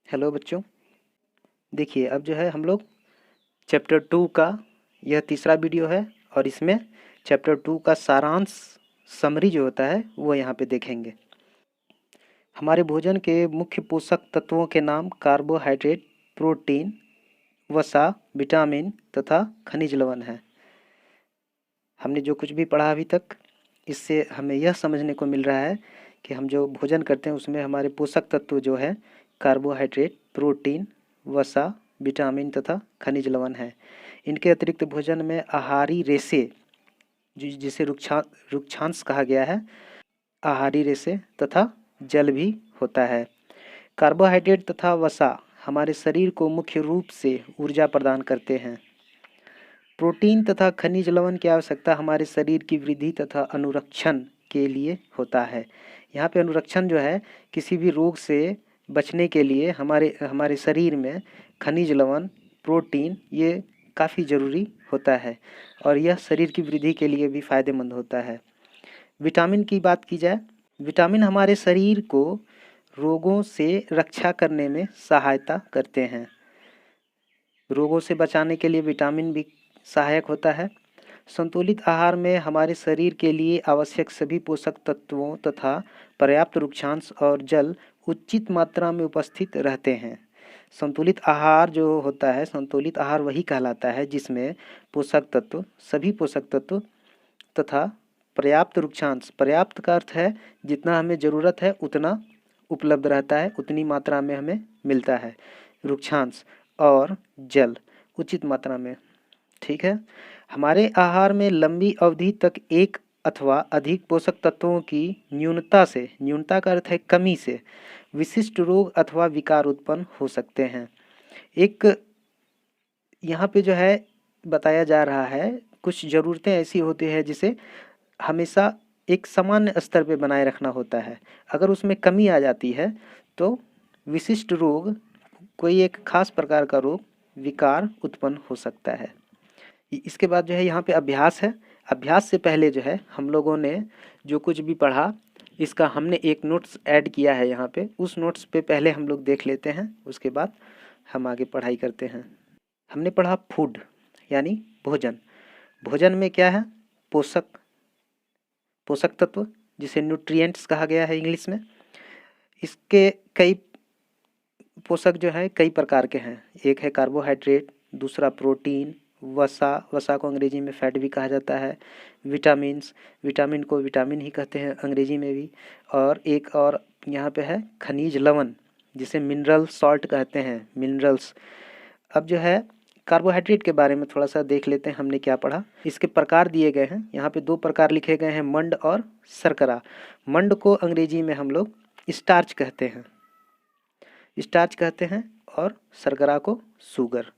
Hello बच्चों, देखिए अब जो है हम लोग चैप्टर 2 का यह तीसरा वीडियो है और इसमें चैप्टर 2 का सारांश समरी जो होता है वो यहाँ पे देखेंगे। हमारे भोजन के मुख्य पोषक तत्वों के नाम कार्बोहाइड्रेट, प्रोटीन, वसा, विटामिन तथा खनिज लवण है। हमने जो कुछ भी पढ़ा अभी तक, इससे हमें यह समझने को मिल रहा है कि हम जो भोजन करते हैं उसमें हमारे पोषक तत्व जो है कार्बोहाइड्रेट, प्रोटीन, वसा, विटामिन तथा खनिज लवण है। इनके अतिरिक्त भोजन में आहारी रेशे जिसे रुक्षांश कहा गया है, आहारी रेशे तथा जल भी होता है। कार्बोहाइड्रेट तथा वसा हमारे शरीर को मुख्य रूप से ऊर्जा प्रदान करते हैं। प्रोटीन तथा खनिज लवण की आवश्यकता हमारे शरीर की वृद्धि तथा अनुरक्षण के लिए होता है। यहाँ पे अनुरक्षण जो है किसी भी रोग से बचने के लिए हमारे शरीर में खनिज लवण, प्रोटीन ये काफ़ी ज़रूरी होता है और यह शरीर की वृद्धि के लिए भी फायदेमंद होता है। विटामिन की बात की जाए, विटामिन हमारे शरीर को रोगों से रक्षा करने में सहायता करते हैं। रोगों से बचाने के लिए विटामिन भी सहायक होता है। संतुलित आहार में हमारे शरीर के लिए आवश्यक सभी पोषक तत्वों तथा पर्याप्त रुक्षांश और जल उचित मात्रा में उपस्थित रहते हैं। संतुलित आहार जो होता है, संतुलित आहार वही कहलाता है जिसमें पोषक तत्व, सभी पोषक तत्व तथा पर्याप्त रुक्षांश, पर्याप्त का अर्थ है जितना हमें ज़रूरत है उतना उपलब्ध रहता है, उतनी मात्रा में हमें मिलता है। रुक्षांश और जल उचित मात्रा में, ठीक है। हमारे आहार में लंबी अवधि तक एक अथवा अधिक पोषक तत्वों की न्यूनता से, न्यूनता का अर्थ है कमी से, विशिष्ट रोग अथवा विकार उत्पन्न हो सकते हैं। एक यहाँ पे जो है बताया जा रहा है, कुछ ज़रूरतें ऐसी होती है जिसे हमेशा एक सामान्य स्तर पे बनाए रखना होता है। अगर उसमें कमी आ जाती है तो विशिष्ट रोग, कोई एक खास प्रकार का रोग, विकार उत्पन्न हो सकता है। इसके बाद जो है यहाँ पे अभ्यास है। अभ्यास से पहले जो है हम लोगों ने जो कुछ भी पढ़ा इसका हमने एक नोट्स ऐड किया है यहाँ पे। उस नोट्स पे पहले हम लोग देख लेते हैं, उसके बाद हम आगे पढ़ाई करते हैं। हमने पढ़ा फूड यानी भोजन। भोजन में क्या है? पोषक तत्व जिसे न्यूट्रिएंट्स कहा गया है इंग्लिश में। इसके कई पोषक जो है कई प्रकार के हैं। एक है कार्बोहाइड्रेट, दूसरा प्रोटीन, वसा को अंग्रेजी में फैट भी कहा जाता है, विटामिन को विटामिन ही कहते हैं अंग्रेजी में भी, और एक और यहाँ पे है खनिज लवण जिसे मिनरल सॉल्ट कहते हैं, मिनरल्स। अब जो है कार्बोहाइड्रेट के बारे में थोड़ा सा देख लेते हैं हमने क्या पढ़ा। इसके प्रकार दिए गए हैं, यहाँ पे 2 प्रकार लिखे गए हैं, मंड और शर्करा। मंड को अंग्रेजी में हम लोग स्टार्च कहते हैं और शर्करा को शुगर।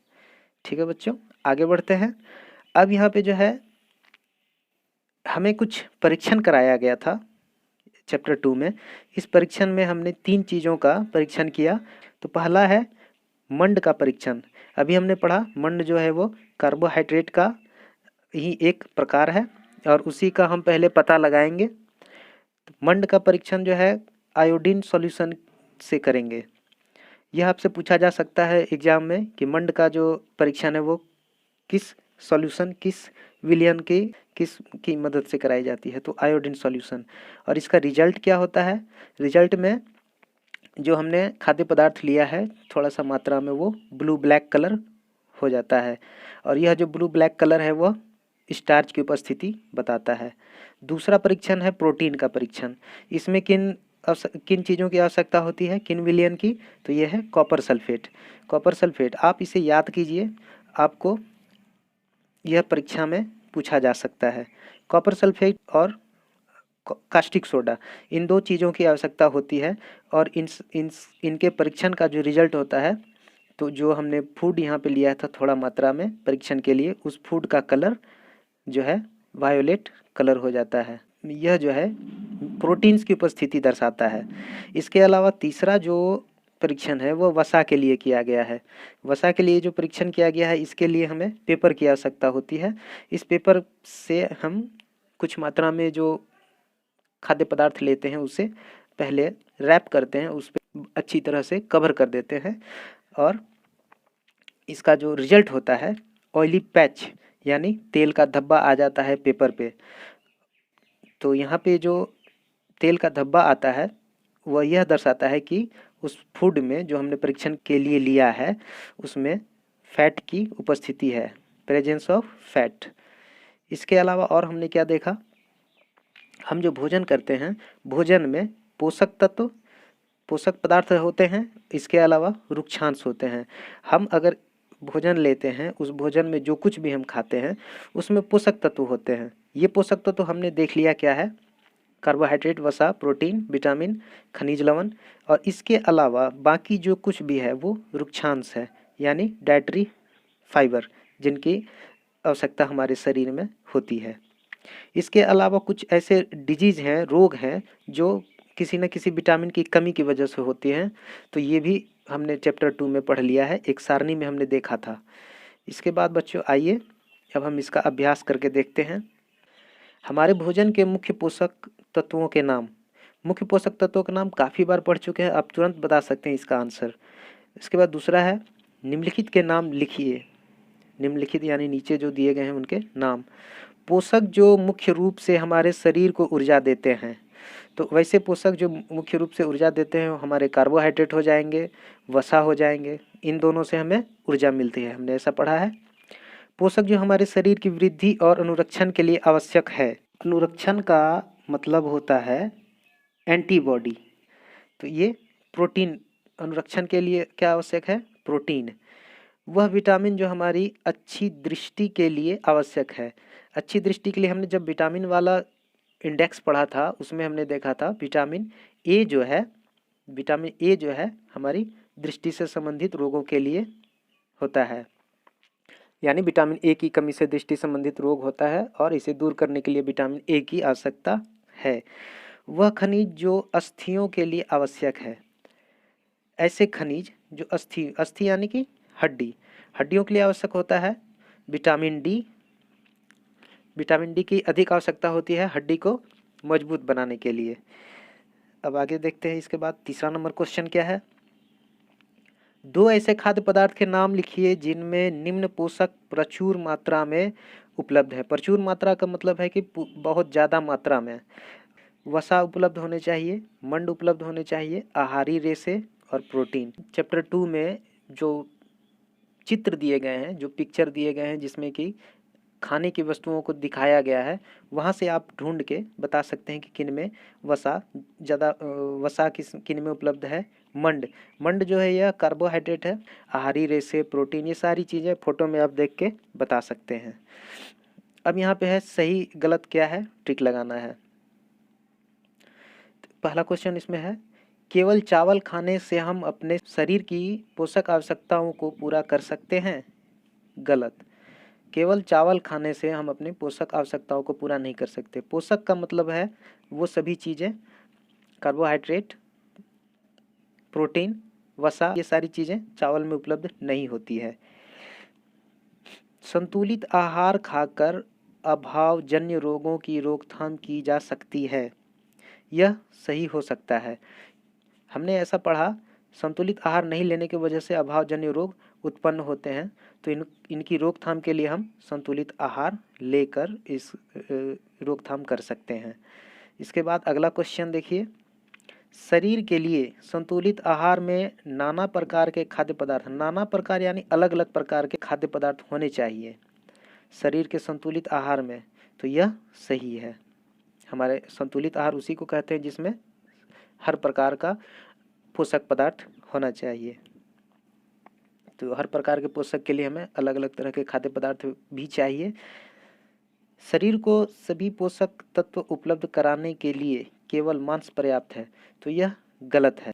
ठीक है बच्चों, आगे बढ़ते हैं। अब यहाँ पे जो है हमें कुछ परीक्षण कराया गया था चैप्टर 2 में। इस परीक्षण में हमने 3 चीज़ों का परीक्षण किया। तो पहला है मंड का परीक्षण। अभी हमने पढ़ा मंड जो है वो कार्बोहाइड्रेट का ही एक प्रकार है और उसी का हम पहले पता लगाएंगे। मंड का परीक्षण जो है आयोडीन सॉल्यूशन से करेंगे। यह आपसे पूछा जा सकता है एग्जाम में कि मंड का जो परीक्षण है वो किस सॉल्यूशन, किस विलयन की मदद से कराई जाती है, तो आयोडीन सॉल्यूशन। और इसका रिजल्ट क्या होता है? रिजल्ट में जो हमने खाद्य पदार्थ लिया है थोड़ा सा मात्रा में, वो ब्लू ब्लैक कलर हो जाता है और यह जो ब्लू ब्लैक कलर है वह स्टार्च की उपस्थिति बताता है। दूसरा परीक्षण है प्रोटीन का परीक्षण। इसमें किन चीज़ों की आवश्यकता होती है, किन विलयन की? तो यह है कॉपर सल्फेट। आप इसे याद कीजिए, आपको यह परीक्षा में पूछा जा सकता है। कॉपर सल्फेट और कास्टिक सोडा, इन 2 चीज़ों की आवश्यकता होती है और इनके परीक्षण का जो रिजल्ट होता है, तो जो हमने फूड यहाँ पे लिया था थोड़ा मात्रा में परीक्षण के लिए, उस फूड का कलर जो है वायोलेट कलर हो जाता है। यह जो है प्रोटीन्स की उपस्थिति दर्शाता है। इसके अलावा तीसरा जो परीक्षण है वो वसा के लिए किया गया है। वसा के लिए जो परीक्षण किया गया है इसके लिए हमें पेपर की आवश्यकता होती है। इस पेपर से हम कुछ मात्रा में जो खाद्य पदार्थ लेते हैं उसे पहले रैप करते हैं, उस पर अच्छी तरह से कवर कर देते हैं और इसका जो रिजल्ट होता है ऑयली पैच यानी तेल का धब्बा आ जाता है पेपर पे। तो यहाँ पे जो तेल का धब्बा आता है वह यह दर्शाता है कि उस फूड में जो हमने परीक्षण के लिए लिया है उसमें फैट की उपस्थिति है, प्रेजेंस ऑफ फैट। इसके अलावा और हमने क्या देखा, हम जो भोजन करते हैं भोजन में पोषक पदार्थ होते हैं, इसके अलावा रुक्षांश होते हैं। हम अगर भोजन लेते हैं उस भोजन में जो कुछ भी हम खाते हैं उसमें पोषक तत्व होते हैं। ये पोषक तत्व हमने देख लिया क्या है, कार्बोहाइड्रेट, वसा, प्रोटीन, विटामिन, खनिज लवण, और इसके अलावा बाकी जो कुछ भी है वो रुक्षांश है यानी डाइटरी फाइबर जिनकी आवश्यकता हमारे शरीर में होती है। इसके अलावा कुछ ऐसे डिजीज़ हैं, रोग हैं जो किसी न किसी विटामिन की कमी की वजह से होती हैं। तो ये भी हमने चैप्टर 2 में पढ़ लिया है, एक सारणी में हमने देखा था। इसके बाद बच्चों आइए अब हम इसका अभ्यास करके देखते हैं। हमारे भोजन के मुख्य पोषक तत्वों के नाम। मुख्य पोषक तत्वों का नाम काफ़ी बार पढ़ चुके हैं, आप तुरंत बता सकते हैं इसका आंसर। इसके बाद दूसरा है निम्नलिखित के नाम लिखिए। निम्नलिखित यानी नीचे जो दिए गए हैं उनके नाम। पोषक जो मुख्य रूप से हमारे शरीर को ऊर्जा देते हैं, तो वैसे पोषक जो मुख्य रूप से ऊर्जा देते हैं वो हमारे कार्बोहाइड्रेट हो जाएंगे, वसा हो जाएंगे, इन दोनों से हमें ऊर्जा मिलती है, हमने ऐसा पढ़ा है। पोषक जो हमारे शरीर की वृद्धि और अनुरक्षण के लिए आवश्यक है। अनुरक्षण का मतलब होता है एंटीबॉडी। तो ये प्रोटीन, अनुरक्षण के लिए क्या आवश्यक है, प्रोटीन। वह विटामिन जो हमारी अच्छी दृष्टि के लिए आवश्यक है। अच्छी दृष्टि के लिए हमने जब विटामिन वाला इंडेक्स पढ़ा था उसमें हमने देखा था विटामिन ए जो है हमारी दृष्टि से संबंधित रोगों के लिए होता है, यानी विटामिन ए की कमी से दृष्टि संबंधित रोग होता है और इसे दूर करने के लिए विटामिन ए की आवश्यकता है। वह खनिज जो अस्थियों के लिए आवश्यक है। ऐसे खनिज जो अस्थि यानी कि हड्डियों के लिए आवश्यक होता है। विटामिन डी की अधिक आवश्यकता होती है हड्डी को मजबूत बनाने के लिए। अब आगे देखते हैं। इसके बाद तीसरा नंबर क्वेश्चन क्या है, 2 ऐसे खाद्य पदार्थ के नाम लिखिए जिनमें निम्न पोषक प्रचुर मात्रा में उपलब्ध है। प्रचुर मात्रा का मतलब है कि बहुत ज़्यादा मात्रा में। वसा उपलब्ध होने चाहिए, मंड उपलब्ध होने चाहिए, आहारी रेशे और प्रोटीन। चैप्टर 2 में जो चित्र दिए गए हैं, जो पिक्चर दिए गए हैं जिसमें कि खाने की वस्तुओं को दिखाया गया है, वहाँ से आप ढूंढ के बता सकते हैं कि किन में वसा किन में उपलब्ध है। मंड जो है यह कार्बोहाइड्रेट है। आहारी रेशे, प्रोटीन, ये सारी चीज़ें फोटो में आप देख के बता सकते हैं। अब यहाँ पे है सही गलत क्या है, ट्रिक लगाना है। पहला क्वेश्चन इसमें है, केवल चावल खाने से हम अपने शरीर की पोषक आवश्यकताओं को पूरा कर सकते हैं। गलत। केवल चावल खाने से हम अपनी पोषक आवश्यकताओं को पूरा नहीं कर सकते। पोषक का मतलब है वो सभी चीज़ें, कार्बोहाइड्रेट, प्रोटीन, वसा, ये सारी चीज़ें चावल में उपलब्ध नहीं होती है। संतुलित आहार खाकर अभावजन्य रोगों की रोकथाम की जा सकती है। यह सही हो सकता है। हमने ऐसा पढ़ा, संतुलित आहार नहीं लेने की वजह से अभावजन्य रोग उत्पन्न होते हैं, तो इनकी रोकथाम के लिए हम संतुलित आहार लेकर इस रोकथाम कर सकते हैं। इसके बाद अगला क्वेश्चन देखिए, शरीर के लिए संतुलित आहार में नाना प्रकार के खाद्य पदार्थ, नाना प्रकार यानी अलग अलग प्रकार के खाद्य पदार्थ होने चाहिए शरीर के संतुलित आहार में, तो यह सही है। हमारे संतुलित आहार उसी को कहते हैं जिसमें हर प्रकार का पोषक पदार्थ होना चाहिए। तो हर प्रकार के पोषक के लिए हमें अलग अलग तरह के खाद्य पदार्थ भी चाहिए। शरीर को सभी पोषक तत्व उपलब्ध कराने के लिए केवल मांस पर्याप्त है, तो यह गलत है।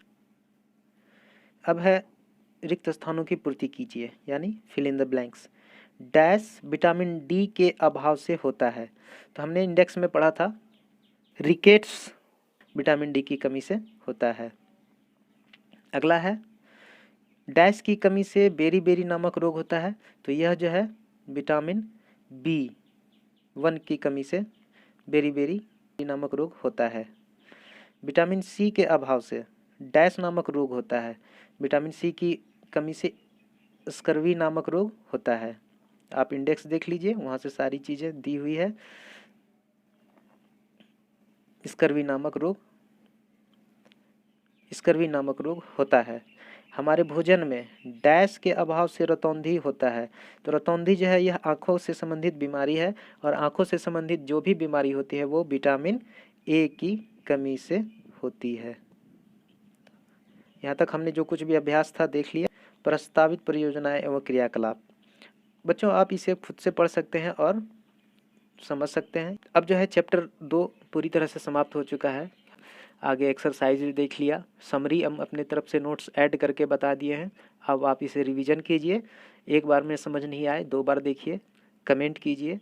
अब है रिक्त स्थानों की पूर्ति कीजिए, यानी fill in the blanks. Dash vitamin D के अभाव से होता है, तो हमने इंडेक्स में पढ़ा था रिकेट्स विटामिन डी की कमी से होता है। अगला है डैश की कमी से बेरी नामक रोग होता है, तो यह जो है विटामिन B1 की कमी से बेरी नामक रोग होता है। विटामिन सी के अभाव से डैश नामक रोग होता है। विटामिन सी की कमी से स्कर्वी नामक रोग होता है। आप इंडेक्स देख लीजिए, वहाँ से सारी चीज़ें दी हुई है। स्कर्वी नामक रोग होता है। हमारे भोजन में डैश के अभाव से रतौंधी होता है। तो रतौंधी जो है यह आँखों से संबंधित बीमारी है, और आँखों से संबंधित जो भी बीमारी होती है वो विटामिन ए की कमी से होती है। यहाँ तक हमने जो कुछ भी अभ्यास था देख लिया। प्रस्तावित परियोजनाएं एवं क्रियाकलाप, बच्चों आप इसे खुद से पढ़ सकते हैं और समझ सकते हैं। अब जो है चैप्टर 2 पूरी तरह से समाप्त हो चुका है। आगे एक्सरसाइज देख लिया, समरी हम अपने तरफ से नोट्स ऐड करके बता दिए हैं। अब आप इसे रिवीजन कीजिए। एक बार में समझ नहीं आए 2 बार देखिए, कमेंट कीजिए।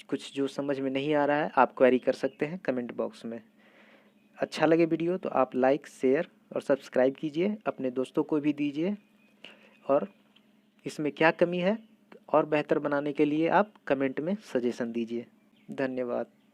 कुछ जो समझ में नहीं आ रहा है आप क्वेरी कर सकते हैं कमेंट बॉक्स में। अच्छा लगे वीडियो तो आप लाइक, शेयर और सब्सक्राइब कीजिए, अपने दोस्तों को भी दीजिए। और इसमें क्या कमी है और बेहतर बनाने के लिए आप कमेंट में सजेशन दीजिए। धन्यवाद।